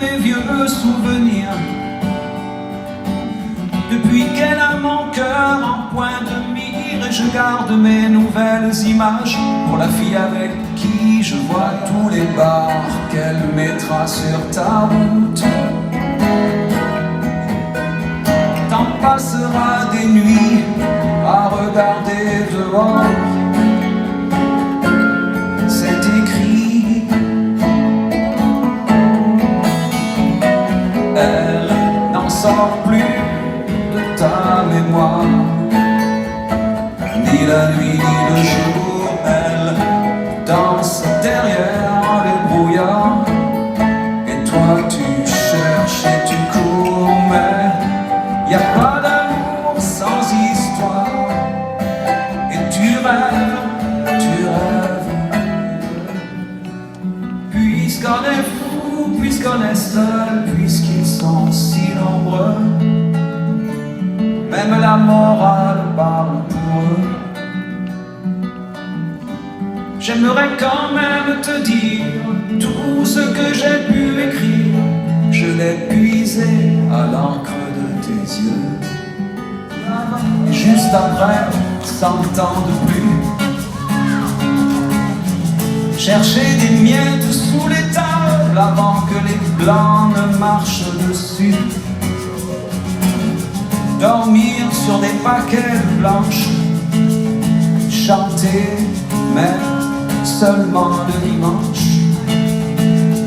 Mes vieux souvenirs, depuis qu'elle a mon cœur en point de mire, et je garde mes nouvelles images pour la fille avec qui je vois tous les bars qu'elle mettra sur ta route. T'en passeras des nuits à regarder dehors. C'est écrit. Elle n'en sort plus de ta mémoire, ni la nuit ni le jour. Elle danse derrière les brouillards, et toi tu cherches et tu cours, mais y a pas d'amour sans histoire. Et tu rêves. Puisqu'on est fou, puisqu'on est seul, puisqu'ils sont si nombreux, même la morale parle pour eux. J'aimerais quand même te dire tout ce que j'ai pu écrire, je l'ai puisé à l'encre de tes yeux. Et juste après, 100 ans de plus, chercher des miettes sous les tables avant que les blancs ne marchent dessus. Dormir sur des paquets blanches, chanter, mais seulement le dimanche.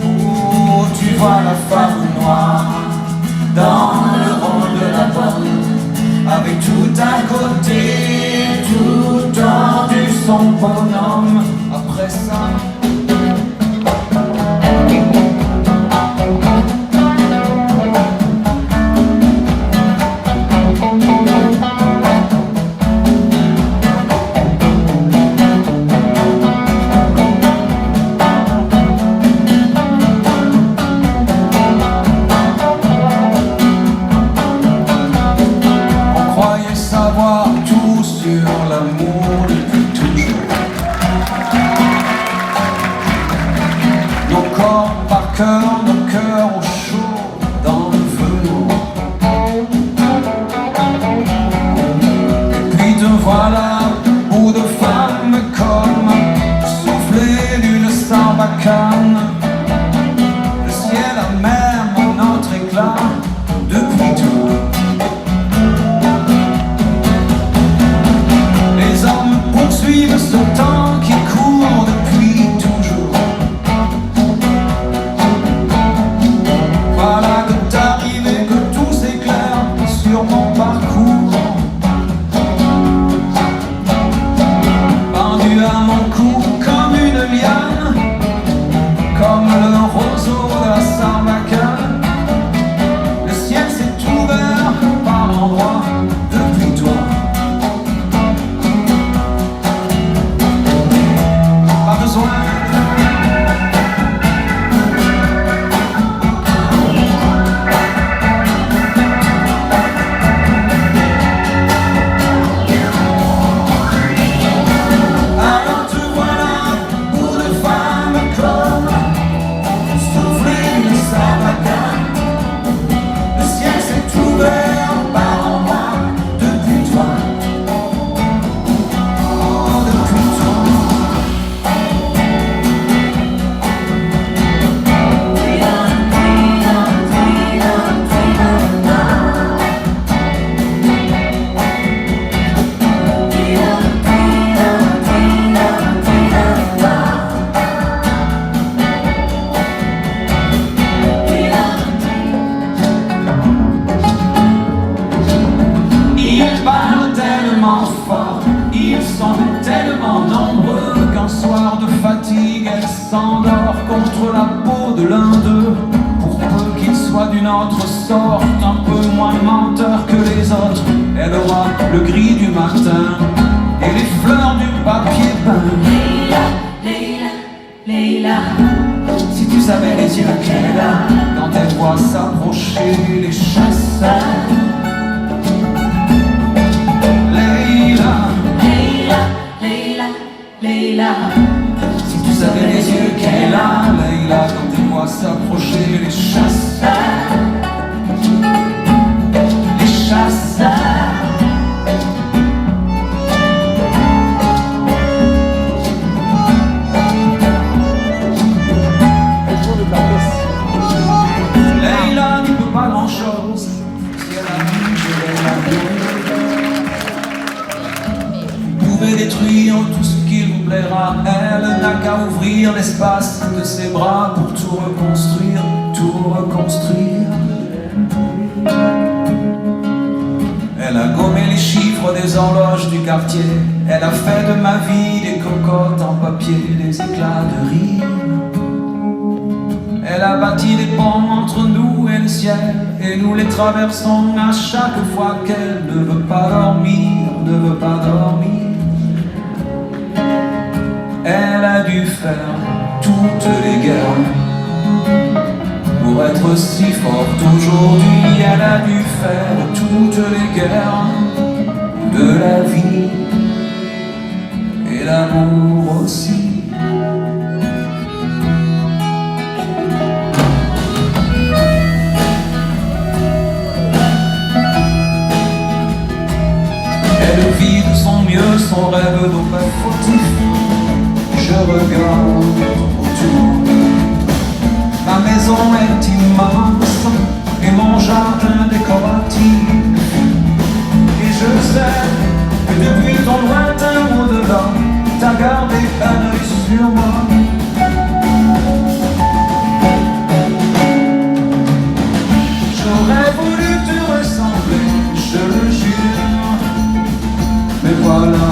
Oh, tu vois la femme noire dans le rond de la bonne, avec tout à côté, tout tendu son bonhomme. Après ça, on croyait savoir tout sur l'amour depuis toujours. Nos corps par cœur, nos cœurs au chaud dans le velours. Et puis te voilà, bout de femme comme soufflé d'une sarbacane. Le ciel a même un autre éclat depuis tout. Les hommes poursuivent ce temps qui court depuis toujours. Voilà que t'arrives et que tout s'éclaire sur mon parcours. Pendu à mon cou comme une liane, comme le roseau de la sarbacane. Le ciel s'est ouvert par endroits depuis toi. Pas besoin fort, ils sont tellement nombreux qu'un soir de fatigue, elle s'endort contre la peau de l'un d'eux. Pour peu qu'il soit d'une autre sorte, un peu moins menteur que les autres, elle aura le gris du matin et les fleurs du papier peint. Leila, Leila, Leila. Si tu savais les yeux qu'elle a quand elle voit s'approcher les chasseurs. Leila. Si tu savais les yeux qu'elle a, Leila, quand elle voit s'approcher les chasseurs. qu'à ouvrir l'espace de ses bras pour tout reconstruire, tout reconstruire. Elle a gommé les chiffres des horloges du quartier. Elle a fait de ma vie des cocottes en papier, des éclats de rire. Elle a bâti des ponts entre nous et le ciel, et nous les traversons à chaque fois qu'elle ne veut pas dormir, ne veut pas dormir. Elle a dû faire toutes les guerres pour être si forte aujourd'hui. Elle a dû faire toutes les guerres de la vie et l'amour aussi. Elle vit de son mieux son rêve d'auprès fautif. Je regarde autour. Ma maison est immense et mon jardin décoratif. Et je sais que depuis ton lointain au-delà, t'as gardé un œil sur moi. J'aurais voulu te ressembler, je le jure. Mais voilà,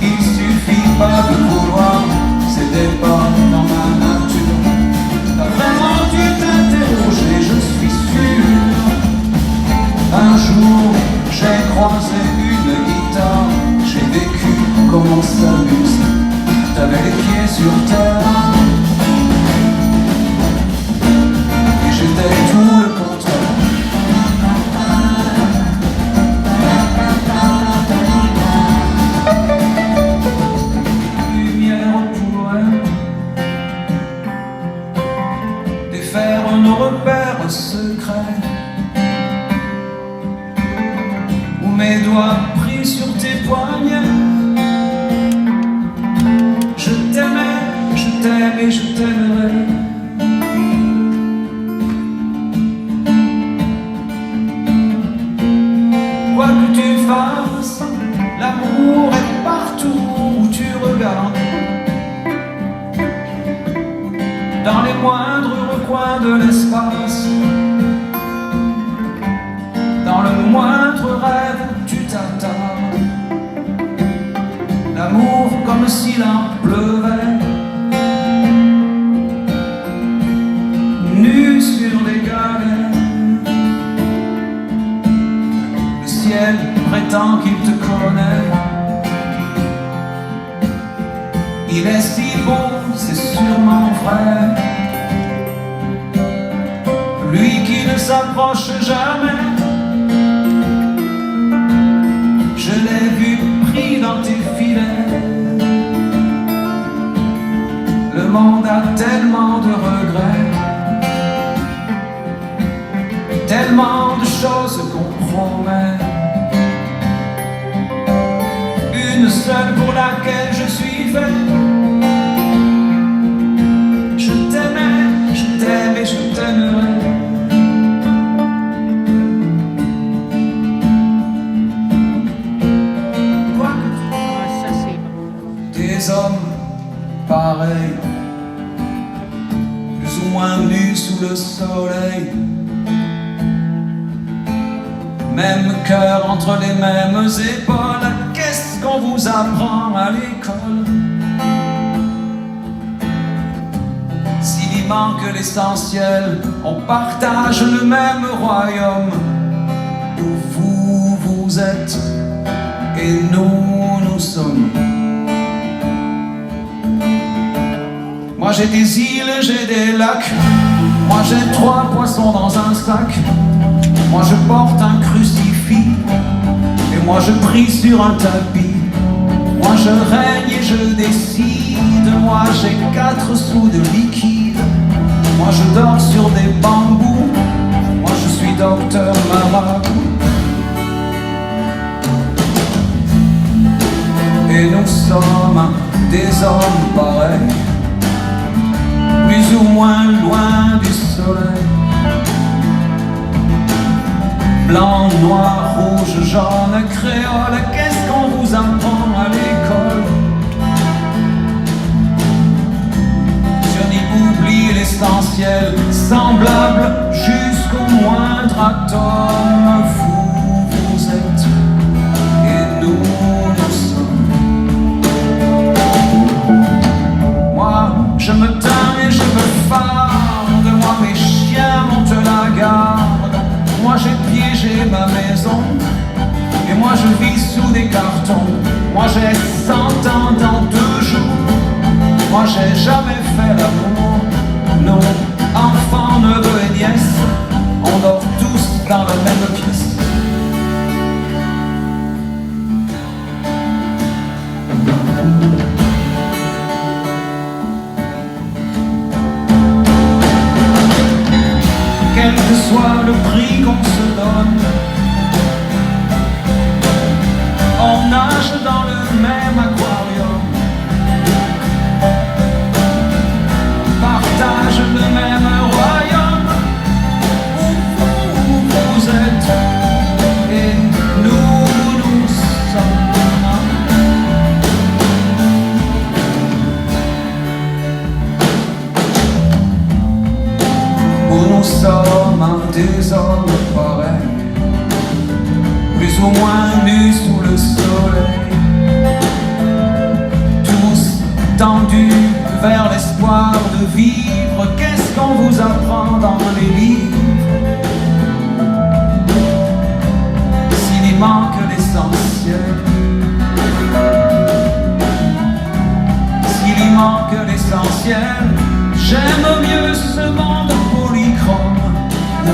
il suffit pas de vouloir, c'était pas dans ma nature. T'as vraiment dû t'interroger, je suis sûr. Un jour, j'ai croisé une guitare, j'ai vécu comme on s'amuse. T'avais les pieds sur terre et j'étais tout le contraire. Faire nos repères secrets, où mes doigts pris sur tes poignets. Je t'aimais, je t'aime et je t'aimerai. Quoi que tu fasses, l'amour est partout où tu regardes. Dans les moindres recoins de l'espace, dans le moindre rêve tu t'attardes. L'amour comme s'il en pleuvait, nu sur les galets. Le ciel prétend qu'il te connaît. Il est si beau, c'est sûrement vrai. Lui qui ne s'approche jamais, je l'ai vu pris dans tes filets. Le monde a tellement de regrets, tellement de choses qu'on promet. Une seule pour laquelle je suis fait. Je t'aimais, je t'aime et je t'aimerai. Des hommes pareils, plus ou moins nus sous le soleil, même cœur entre les mêmes épaules. Qu'est-ce qu'on vous apprend à l'école? S'il y manque l'essentiel, on partage le même royaume, où vous êtes et nous sommes. Moi j'ai des îles, j'ai des lacs. Moi j'ai 3 poissons dans un sac. Moi je porte un crucifix. Et moi je prie sur un tapis. Moi je règne et je décide. Moi j'ai 4 sous de liquide. Moi je dors sur des bambous. Moi je suis docteur marabout. Et nous sommes des hommes pareils, plus ou moins loin du soleil. Blanc, noir, rouge, jaune, créole, qu'est-ce qu'on vous apprend à l'école? oublie l'essentiel, semblable jusqu'au moindre atome. Vous êtes et nous sommes. Moi, je me tais et je me farde. Moi, mes chiens montent la garde. Moi, j'ai piégé ma maison. Et moi, je vis sous des cartons. Moi, j'ai 100 ans dans 2 jours. Moi, j'ai jamais fait l'amour. Nos enfants, neveux et nièces, on dort tous dans la même pièce. Quel que soit le prix qu'on se donne, on nage dans le même aquarium, partage le même royaume où vous êtes et nous sommes. Où nous sommes des hommes pareils, plus ou moins nus sous le soleil, tous tendus vers l'espoir de vivre. Qu'est-ce qu'on vous apprend dans les livres? S'il y manque l'essentiel, s'il y manque l'essentiel, j'aime mieux ce monde polychrome où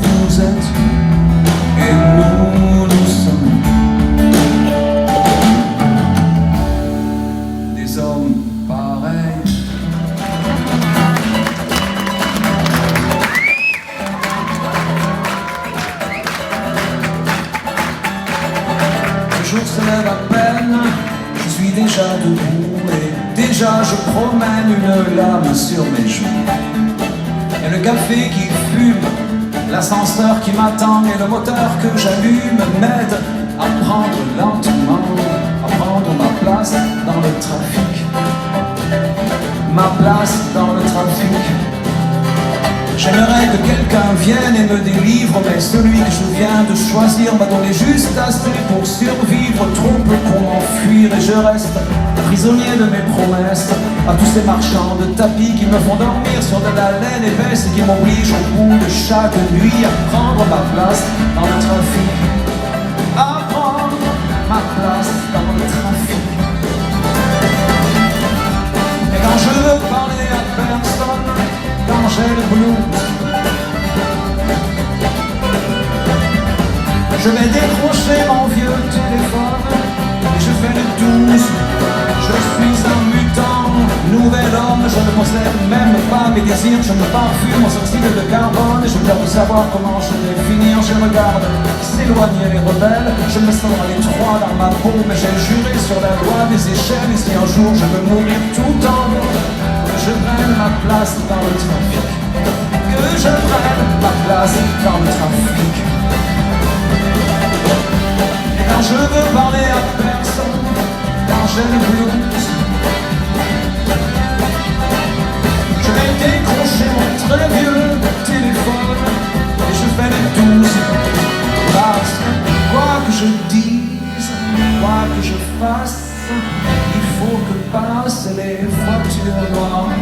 vous êtes et nous sommes des hommes pareils. Le jour se lève à peine, je suis déjà debout et déjà je promène une lame sur mes joues. Et le café qui fume, l'ascenseur qui m'attend et le moteur que j'allume m'aide à prendre lentement, à prendre ma place dans le trafic. Ma place dans le trafic. J'aimerais que quelqu'un vienne et me délivre, mais celui que je viens de choisir m'a donné juste assez pour survivre, trop peu pour m'enfuir, et je reste prisonnier de mes promesses à tous ces marchands de tapis qui me font dormir sur de la laine épaisse et qui m'obligent au bout de chaque nuit à prendre ma place dans le trafic, à prendre ma place dans le trafic. Et quand je veux parler à personne, quand j'ai le blues, je vais décrocher mon vieux téléphone et je fais le 12. Je suis un mutant, nouvel homme, je ne possède même pas mes désirs, je me parfume aux oxydes de carbone et je dois savoir comment je vais finir. Je regarde s'éloigner les rebelles, je me sens à l'étroit dans ma peau, mais j'ai juré sur la loi des échelles et si un jour je veux mourir tout en haut, que je prenne ma place dans le trafic, que je prenne ma place dans le trafic. Et quand je veux parler à personne, quand j'ai le blues, je vais décrocher mon très vieux téléphone et je fais les 12. Parce que quoi que je dise, quoi que je fasse, il faut que passent les voitures noires.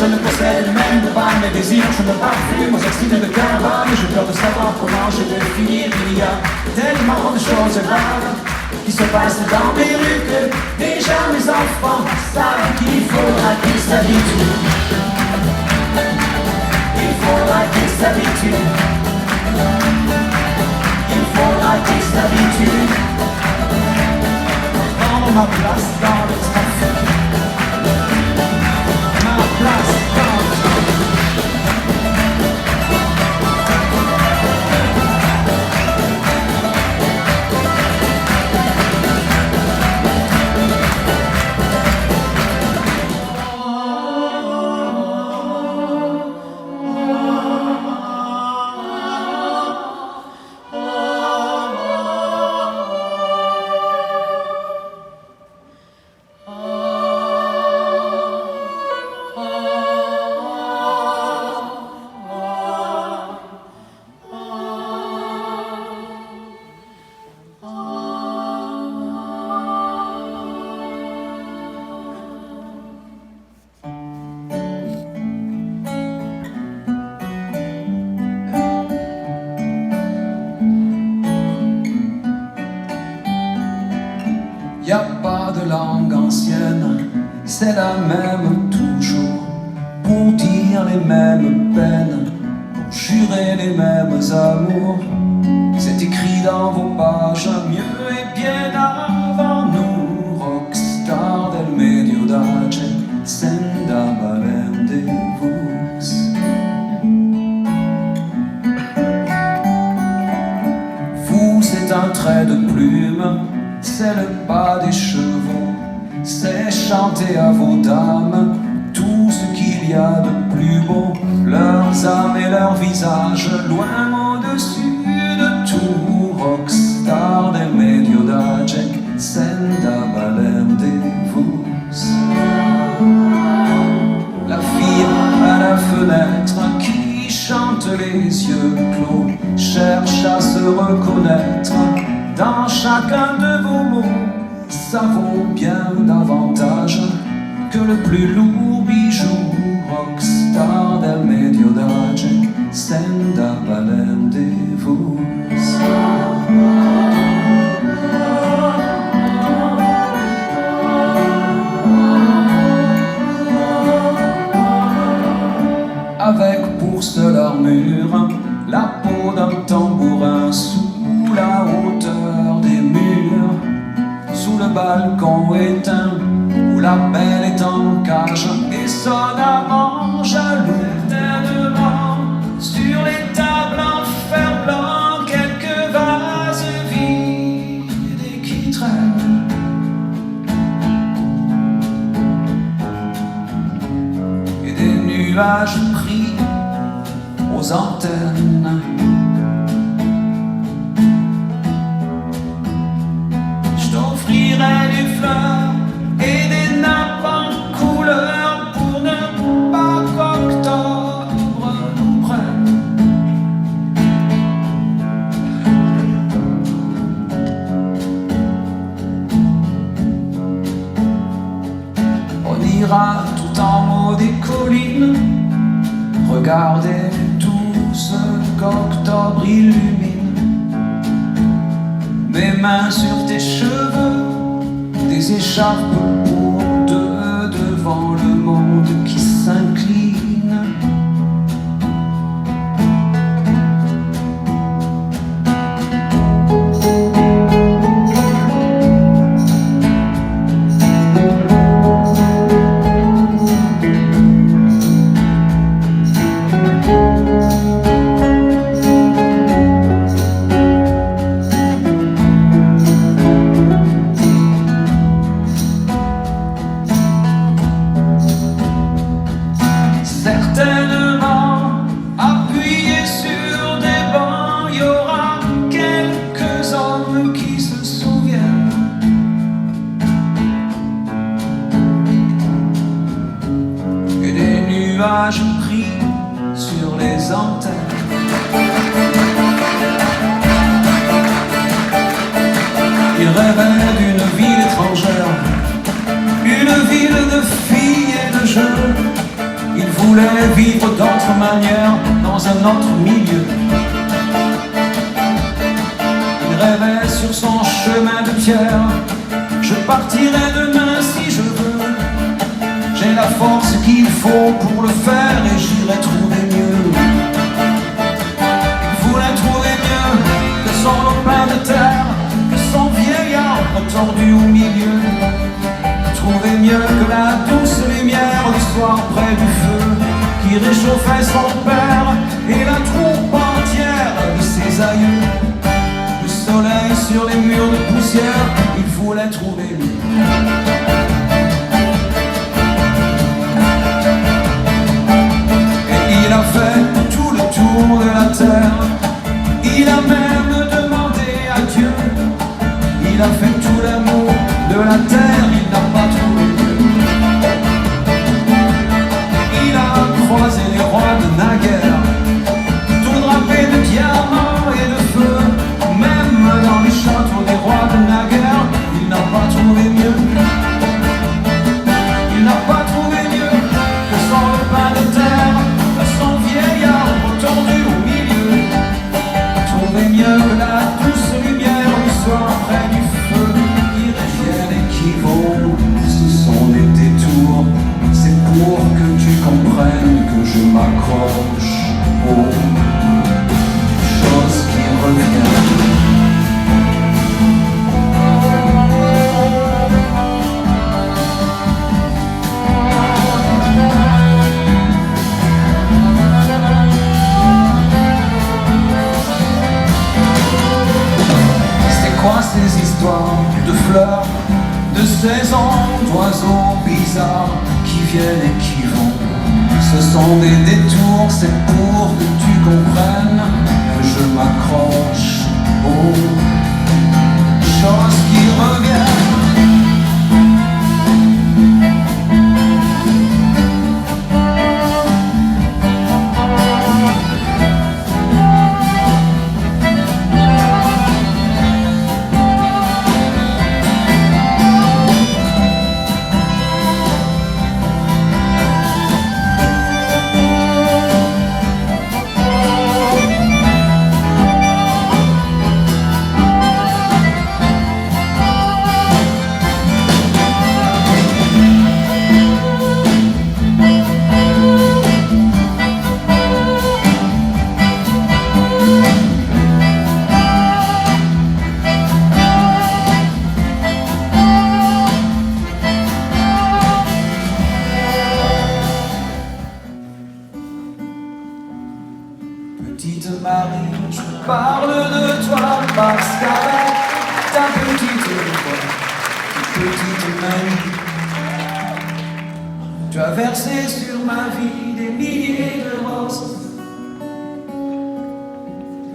Je ne possède même pas mes désirs, je me parfume aux oxydes de carbone et j'ai peur de savoir comment je vais finir. Il y a tellement de choses graves qui se passe dans mes rues que déjà mes enfants savent qu'il faudra qu'ils s'habituent. Il faudra qu'ils s'habituent. Il faudra qu'ils s'habituent. Prendre ma place dans le trafic. Ma place dans le trafic. Y a pas de langue ancienne, c'est la même toujours, pour dire les mêmes peines, pour jurer les mêmes amours. C'est écrit dans vos pages, mieux et bien avant nous. Rockstar del medio d'âge, senda valente vos. Vous, c'est un trait de plume, c'est le pas des chevaux, c'est chanter à vos dames tout ce qu'il y a de plus beau, leurs âmes et leurs visages, loin au-dessus de tout. Rockstar del medio d'âge, senda valente vos. La fille à la fenêtre qui chante les yeux clos, cherche à se reconnaître dans chacun de vos mots. Ça vaut bien davantage que le plus lourd bijou. Rockstar del medio d'âge, senda valente vos. Avec pour seule armure la peau d'un tambourin sous la hauteur des murs, sous le balcon éteint où la belle est en cage et sonamment jaloux. Tellement sur les tables en fer blanc, quelques vases vides et qui traînent. Et des nuages pris aux antennes. J't'offrirai des fleurs et des nappes en couleur pour ne pas qu'octobre nous prenne. On ira tout en haut des collines, regarder tout ce qu'octobre illumine. Mes mains sur tes cheveux, des écharpes pour deux devant le monde qui s'incline. Certainement, appuyés sur des bancs, il y aura quelques hommes qui se souviennent. Et des nuages pris sur les antennes. Ils rêvaient d'une ville étrangère, une ville de filles et de jeux. Ils voulaient vivre d'autres manières dans un autre milieu. Une rêvait sur son chemin de pierre. Je partirai demain si je veux. J'ai la force qu'il faut pour le faire et j'irai trouver mieux. Il voulait trouver mieux que son lopin de terre, que son vieil arbre tordu au milieu. Trouver mieux que la douce lumière du soir près du feu qui réchauffait son père et la troupe entière de ses aïeux. Le soleil sur les murs de poussière, il voulait trouver mieux. Et il a fait tout le tour de la terre. Il a même demandé à Dieu. Il a fait tout l'amour de la terre, il n'a pas trouvé mieux. Il a croisé les rois de naguère, tout drapés de diamants et de feu. Même dans les châteaux des rois de naguère, il n'a pas trouvé mieux. Il n'a pas trouvé mieux que son lopin de terre, que son vieil arbre tordu au milieu. Trouvé mieux que la douce lumière du soir près du feu qui reviennent et qui vont. Ce sont des détours, c'est pour que tu comprennes que je m'accroche aux choses qui reviennent. Ces histoires de fleurs, de saisons, d'oiseaux bizarres qui viennent et qui vont. Ce sont des détours, c'est pour que tu comprennes que je m'accroche aux choses qui reviennent. Petite Marie, je parle de toi parce qu'avec ta petite voix, ta petite main, tu as versé sur ma vie des milliers de roses.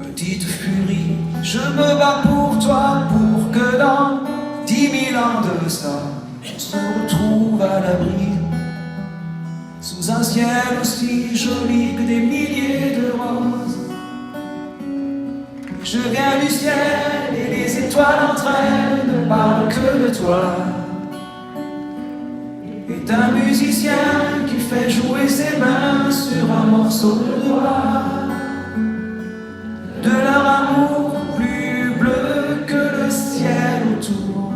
Petite furie, je me bats pour toi, pour que dans 10 000 ans de ça, on se retrouve à l'abri, sous un ciel aussi joli que des milliers de roses. Je viens du ciel et les étoiles entre elles ne parlent que de toi. Et un musicien qui fait jouer ses mains sur un morceau de bois. De leur amour plus bleu que le ciel autour.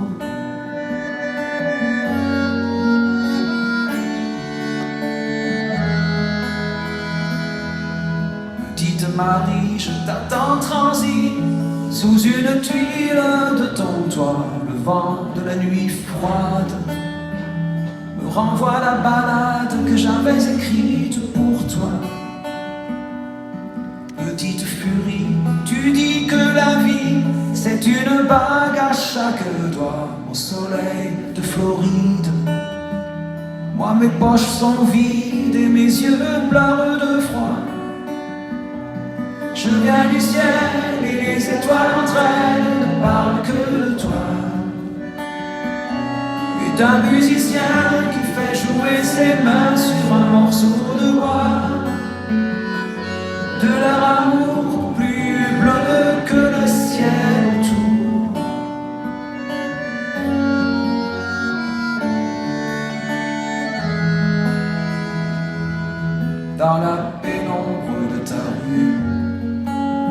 Petite Marie, je t'attends transi sous une tuile de ton toit. Le vent de la nuit froide me renvoie la ballade que j'avais écrite pour toi. Petite furie, tu dis que la vie c'est une bague à chaque doigt. Au soleil de Floride, moi mes poches sont vides et mes yeux pleurent de froid. Je viens du ciel et les étoiles entre elles ne parlent que de toi. Et d'un musicien qui fait jouer ses mains sur un morceau de bois. De leur amour plus bleu que le ciel autour. Dans la pénombre de ta rue,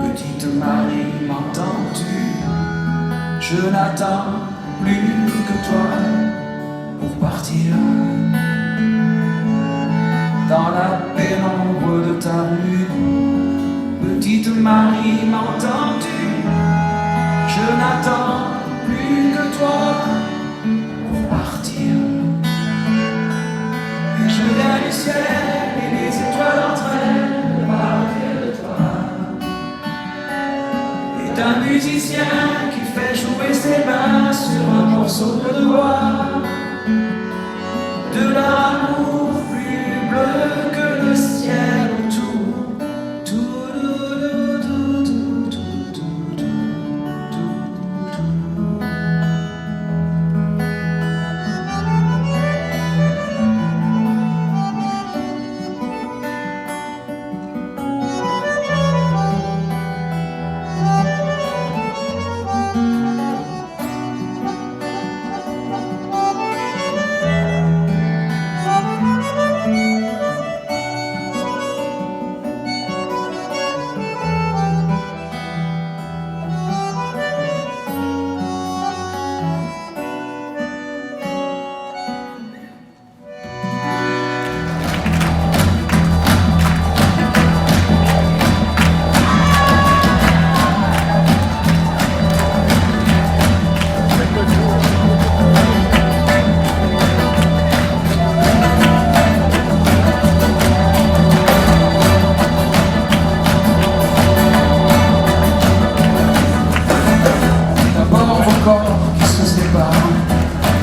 petite Marie, m'entends-tu? Je n'attends plus que toi pour partir. Dans la pénombre de ta rue, petite Marie, m'entends-tu? Je n'attends plus que toi pour partir. Et je viens du ciel et les étoiles entre elles parler de toi. Et d'un musicien qui fait jouer ses mains sur un morceau de bois. De leur amour plus bleu que le ciel autour.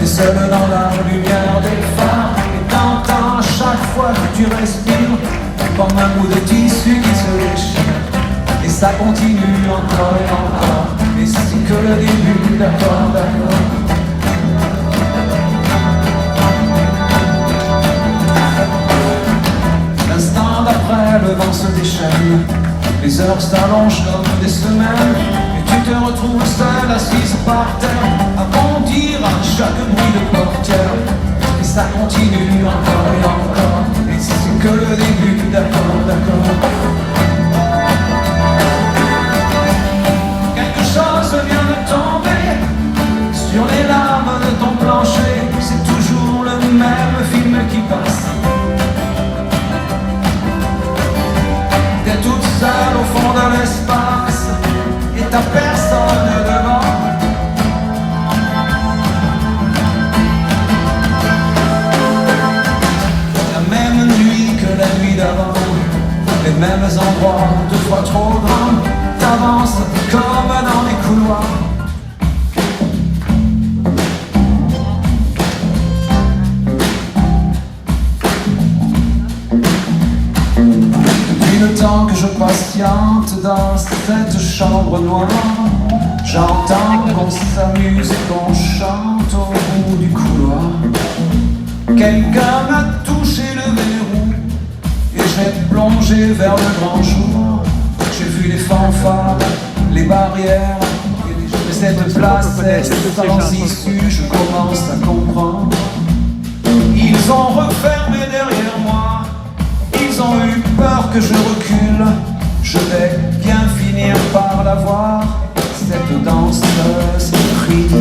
Seul dans la lumière des phares, et t'entends chaque fois que tu respires comme un bout de tissu qui se déchire. Et ça continue encore et encore, et c'est que le début, d'accord, d'accord. L'instant d'après, le vent se déchaîne, les heures s'allongent comme des semaines, et tu te retrouves seul, assise par terre, à bondir à chaque bruit de portière. Et ça continue encore et encore, et c'est que le début, d'accord, d'accord. Quelque chose vient de tomber sur les lames de ton plancher, c'est toujours le même film qui passe. T'es toute seule au fond de l'espace, et t'as personne devant. La même nuit que la nuit d'avant, les mêmes endroits, deux fois trop grands. T'avances comme dans les couloirs. Depuis le temps que je patiente dans cette chambre noire, j'entends qu'on s'amuse et qu'on chante au bout du couloir. Quelqu'un m'a touché le verrou et j'ai plongé vers le grand jour. J'ai vu les fanfares, les barrières, et cette place est sans issue, je commence à comprendre. Ils ont refermé derrière moi, ils ont eu peur que je recule. Je vais bien finir par la voir, cette danseuse ridicule.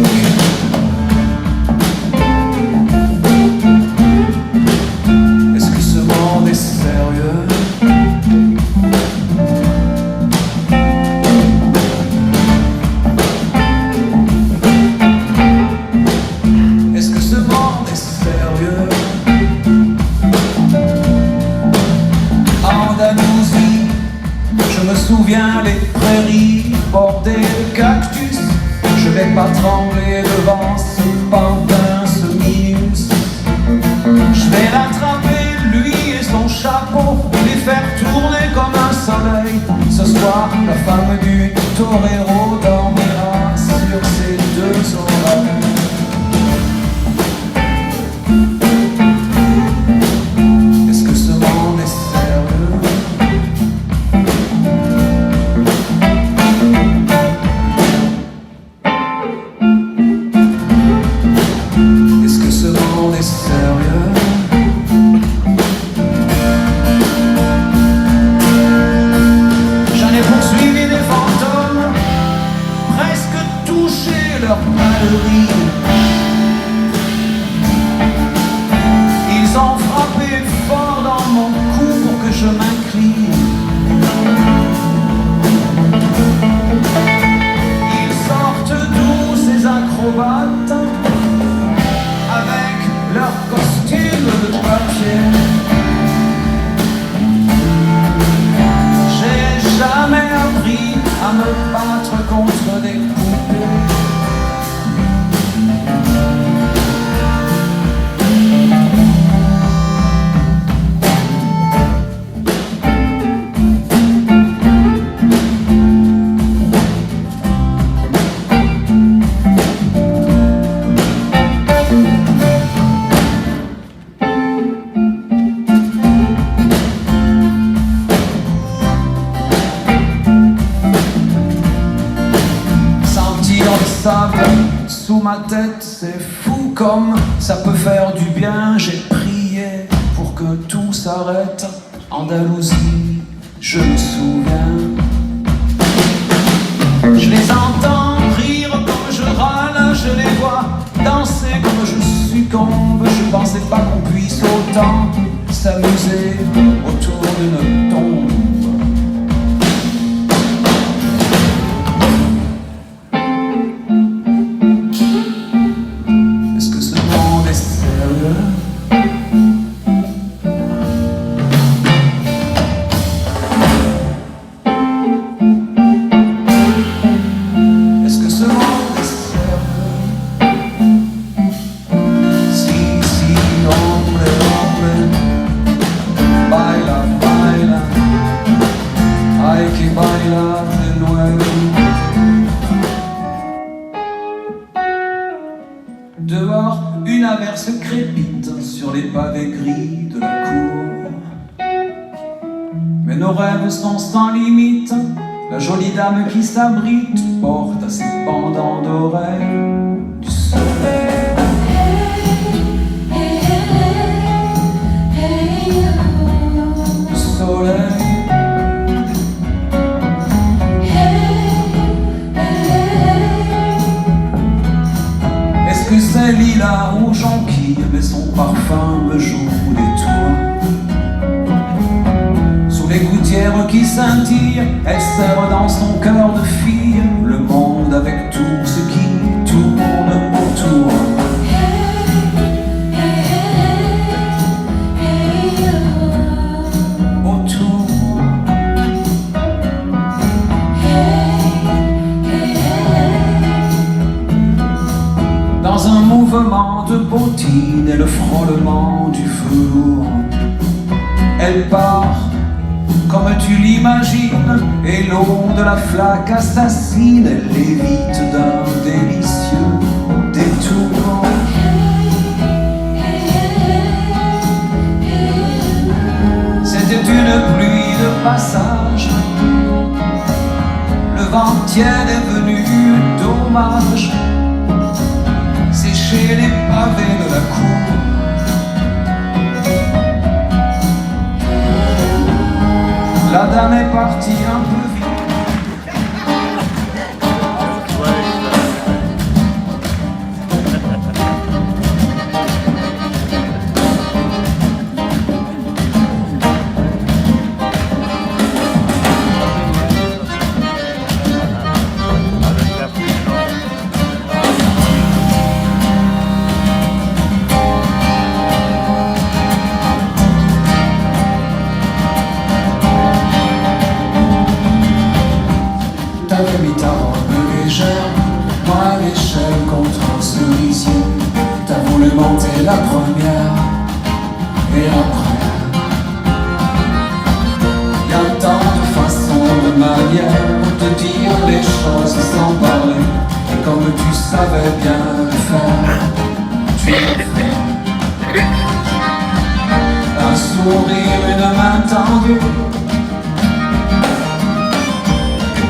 Est-ce que ce monde est sérieux? Est-ce que ce monde est sérieux? Andalousie, je me souviens les prairies bordées de cactus. Je vais pas trembler devant ce pantin, ce minus. Je vais l'attraper, lui et son chapeau, les faire tourner comme un soleil. Ce soir, la femme du torero dormira sur ses deux oreilles. Est-ce que ce monde est sérieux? Est-ce que ce monde est sérieux? J'en ai poursuivi des fantômes ma tête, c'est fou comme ça peut faire du bien. J'ai prié pour que tout s'arrête. Andalousie, je me souviens. Je les entends rire comme je râle, je les vois danser comme je succombe. Je pensais pas qu'on puisse autant s'amuser autour d'une tombe. Est-ce que ce monde est sérieux? Dehors, une averse crépite sur les pavés gris de la cour. Mais nos rêves sont sans limite. La jolie dame qui s'abrite porte à ses pendants d'oreilles du soleil. Du soleil. Que c'est lilas ou jonquille, mais son parfum me joue des tours. Sous les gouttières qui scintillent, elle serre dans son cœur de fille le monde avec tout ce qui tourne autour. Dans un mouvement de bottine et le frôlement du velours, elle part comme tu l'imagines, et l'eau de la flaque assassine, elle l'évite d'un délicieux détour. C'était une pluie de passage, le vent tiède est venu, dommage, sécher les pavés de la cour. La dame est partie un peu vite. T'avais mis ta robe légère, moi à l'échelle contre un cerisier. T'as voulu monter la première et après. Y'a tant de façons, de manières de dire les choses sans parler. Et comme tu savais bien le faire, tu l'as fait. Un sourire, une main tendue,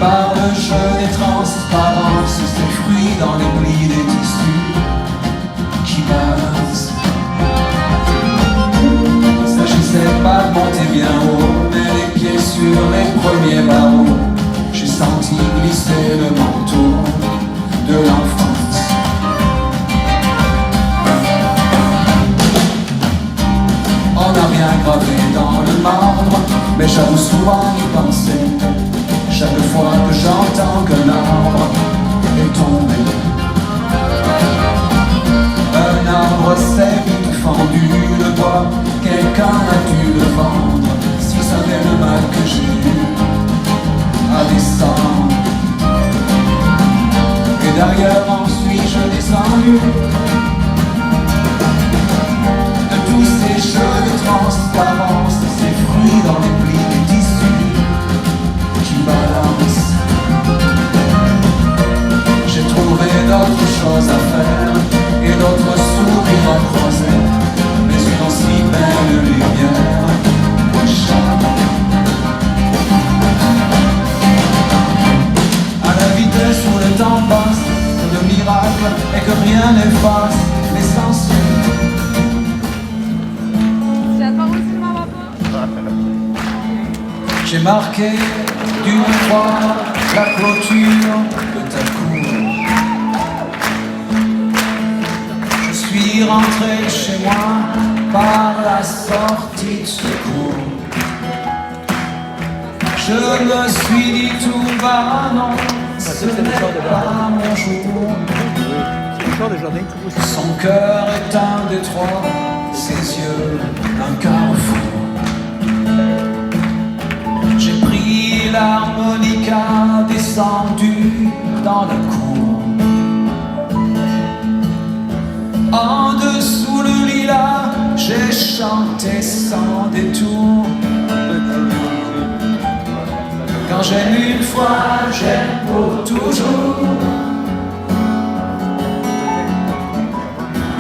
par le jeu des transparences, ces fruits dans les plis des tissus qui balancent. Il s'agissait pas de monter bien haut, mais les pieds sur les premiers barreaux. J'ai senti glisser le manteau de l'enfance. On n'a rien gravé dans le marbre, mais j'avoue souvent y penser. Chaque fois que j'entends qu'un arbre est tombé, un arbre s'est vite fendu, le bois, quelqu'un a dû le vendre. S'il savait le mal que j'ai eu à descendre. Et derrière J'ai marqué d'une croix la clôture de ta cour. Je suis rentré chez moi par la sortie de secours. Je me suis dit tout bas, non, ce n'est pas mon jour. Son cœur est un détroit, ses yeux un carrefour. J'ai pris l'harmonica, descendu dans la cour. En dessous le lilas, j'ai chanté sans détour. Quand j'aime une fois, j'aime pour toujours.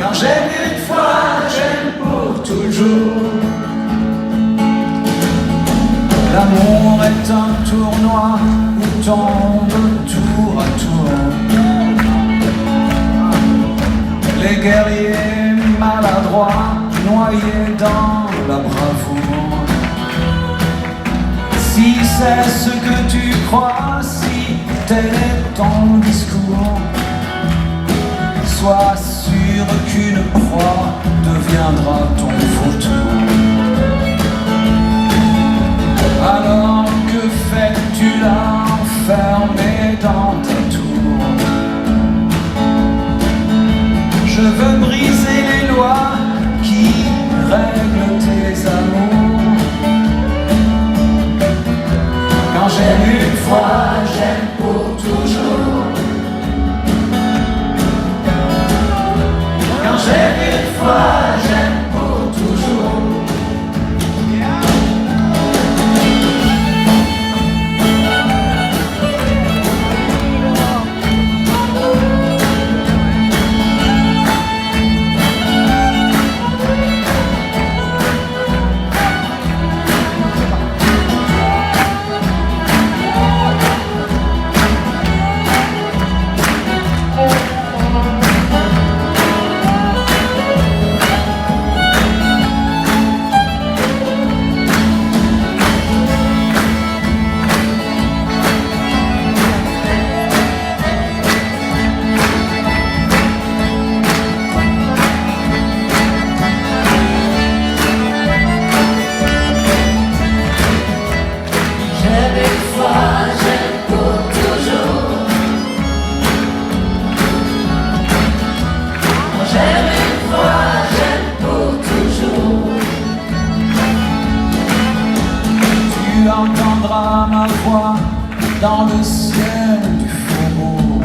Quand j'aime une fois, j'aime pour toujours. L'amour est un tournoi où tombe tour à tour les guerriers maladroits noyés dans la bravoure. Si c'est ce que tu crois, si tel est ton discours, sois sûr qu'une proie deviendra ton vautour. Alors que fais-tu là, enfermé dans ta tour? Je veux briser les lois qui règlent tes amours. Quand j'aime une fois, j'aime pour toujours. Quand j'aime une fois, j'aime pour toujours. Tu entendras ma voix dans le ciel du faubourg.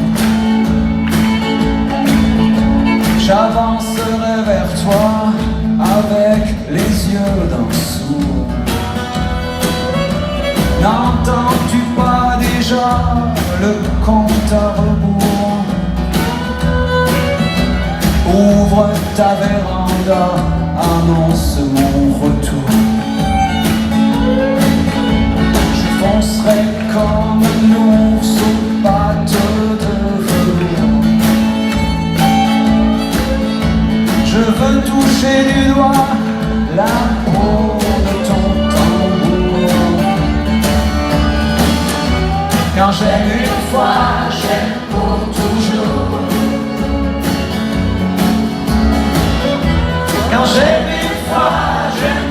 J'avancerai vers toi avec les yeux d'un sourd. N'entends-tu pas déjà le compte à rebours? Ouvre ta véranda, annonce mon retour. Je foncerai comme un ours aux pattes de velours. Je veux toucher du doigt la peau de ton tambour. Quand j'aime une fois, j'aime pour toujours. Quand j'aime une fois, j'aime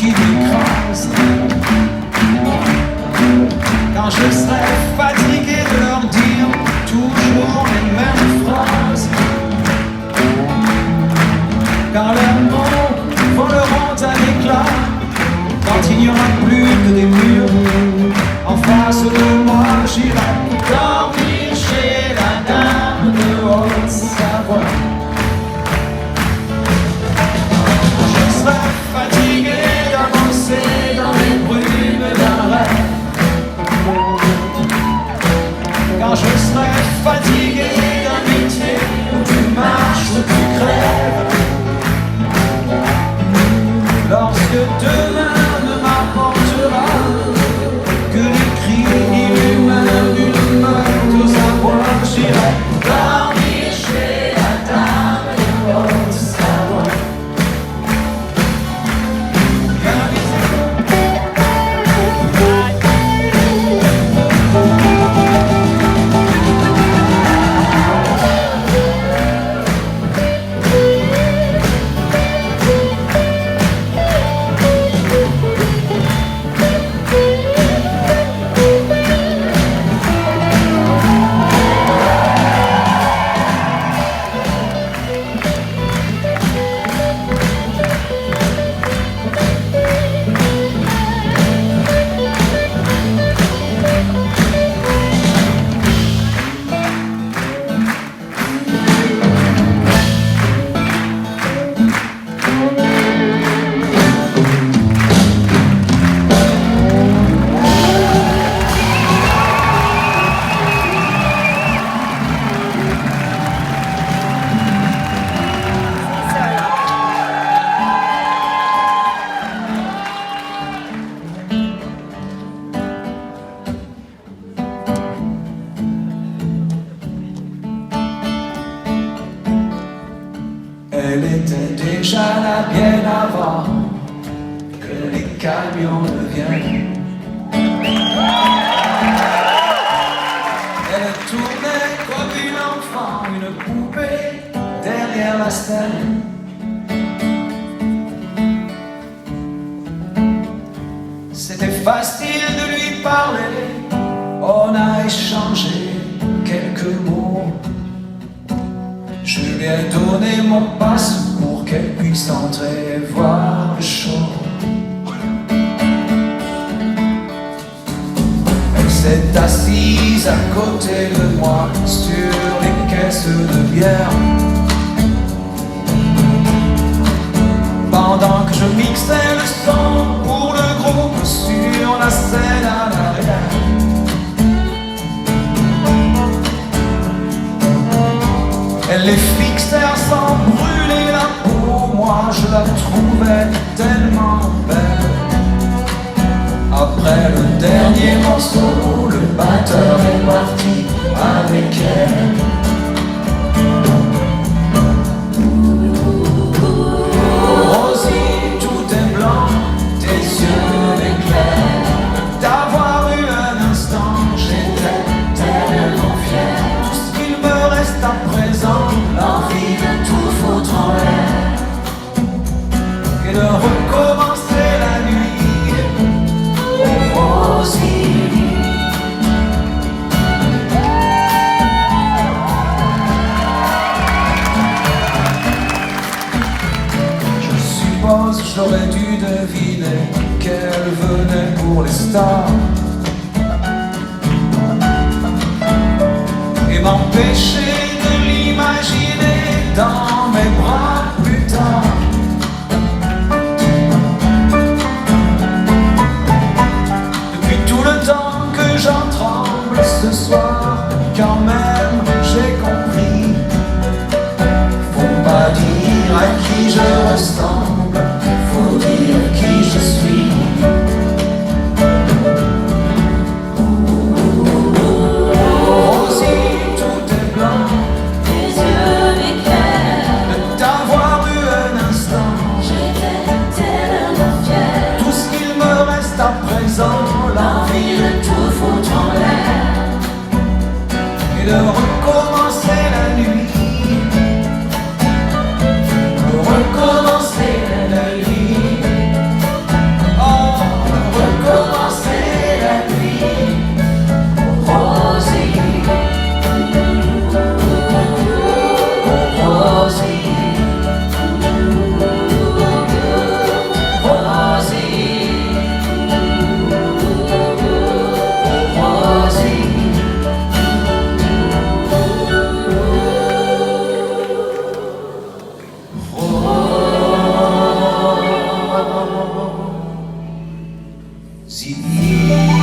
qui m'écrasent. Quand je serai fatigué de leur dire toujours les mêmes phrases, quand leurs mots voleront à l'éclat, quand il n'y aura plus que des murs en face de moi, j'irai dormir chez la dame de Haute-Savoie. Je serai fatigué d'avancer dans les brumes d'un rêve. Quand je serai fatigué d'un métier où tu marches ou tu crèves. Lorsque demain ne m'apportera que les cris inhumains d'une meute aux abois, j'irai dormir chez la dame de Haute-Savoie. Elle était déjà là bien avant que les camions ne viennent. Elle tournait comme une enfant, une poupée derrière la scène. C'était facile de lui parler, on a échangé quelques mots. Je lui ai donné mon passe pour qu'elle puisse entrer et voir le show. Elle s'est assise à côté de moi sur les caisses de bière, pendant que je mixais le son pour le groupe sur la scène à l'arrière. Elle les fixait sans brûler la peau, moi je la trouvais tellement belle. Après le dernier morceau, le batteur est parti avec elle. Rosie, tout est blanc, tes yeux m'éclairent. D'avoir eu un instant, j'étais tellement fier. Tout ce qu'il me reste à présent, l'envie de tout foutre en l'air et de recommencer la nuit. Oh Rosie, je suppose que j'aurais dû deviner qu'elle venait pour les stars et m'empêcher de l'imaginer dans mes bras plus tard. Depuis tout le temps que j'en tremble ce soir, quand même j'ai compris. Faut pas dire à qui je ressemble, faut dire qui je suis. Rosie, tout est blanc, si bien.